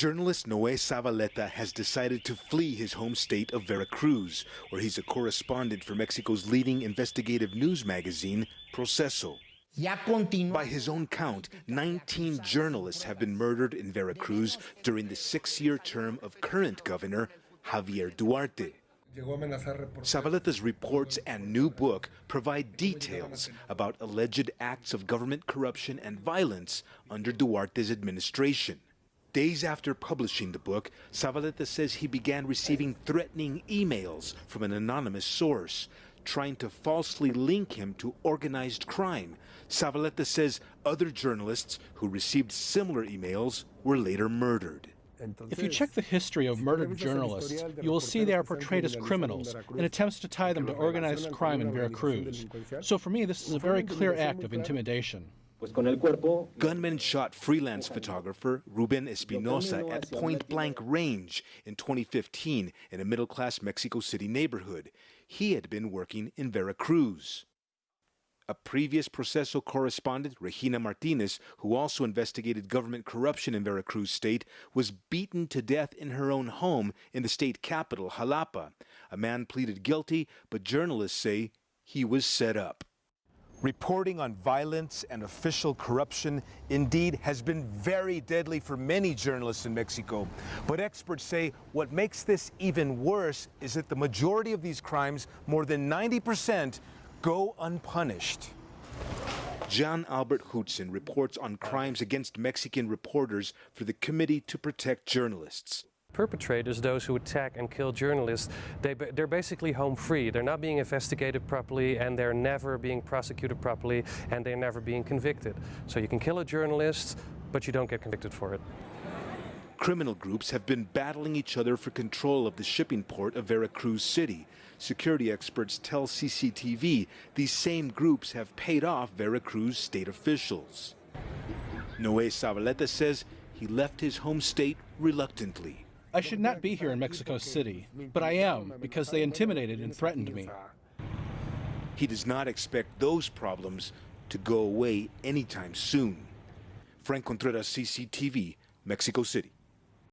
Journalist Noé Zavaleta has decided to flee his home state of Veracruz, where he's a correspondent for Mexico's leading investigative news magazine, Proceso. By his own count, 19 journalists have been murdered in Veracruz during the 6-year term of current governor Javier Duarte. Zavaleta's reports and new book provide details about alleged acts of government corruption and violence under Duarte's administration. Days after publishing the book, Zavaleta says he began receiving threatening emails from an anonymous source, trying to falsely link him to organized crime. Zavaleta says other journalists who received similar emails were later murdered. If you check the history of murdered journalists, you will see they are portrayed as criminals in attempts to tie them to organized crime in Veracruz. So for me, this is a very clear act of intimidation. Gunmen shot freelance photographer Ruben Espinosa at point-blank range in 2015 in a middle-class Mexico City neighborhood. He had been working in Veracruz. A previous Proceso correspondent, Regina Martinez, who also investigated government corruption in Veracruz State, was beaten to death in her own home in the state capital, Jalapa. A man pleaded guilty, but journalists say he was set up. Reporting on violence and official corruption indeed has been very deadly for many journalists in Mexico. But experts say what makes this even worse is that the majority of these crimes, more than 90%, go unpunished. John Albert Hudson reports on crimes against Mexican reporters for the Committee to Protect Journalists. Perpetrators, those who attack and kill journalists, they're basically home free. They're not being investigated properly, and they're never being prosecuted properly, and they're never being convicted. So you can kill a journalist, but you don't get convicted for it. Criminal groups have been battling each other for control of the shipping port of Veracruz City. Security experts tell CCTV these same groups have paid off Veracruz state officials. Noé Zavaleta says he left his home state reluctantly. I should not be here in Mexico City, but I am because they intimidated and threatened me. He does not expect those problems to go away anytime soon. Franc Contreras, CCTV, Mexico City.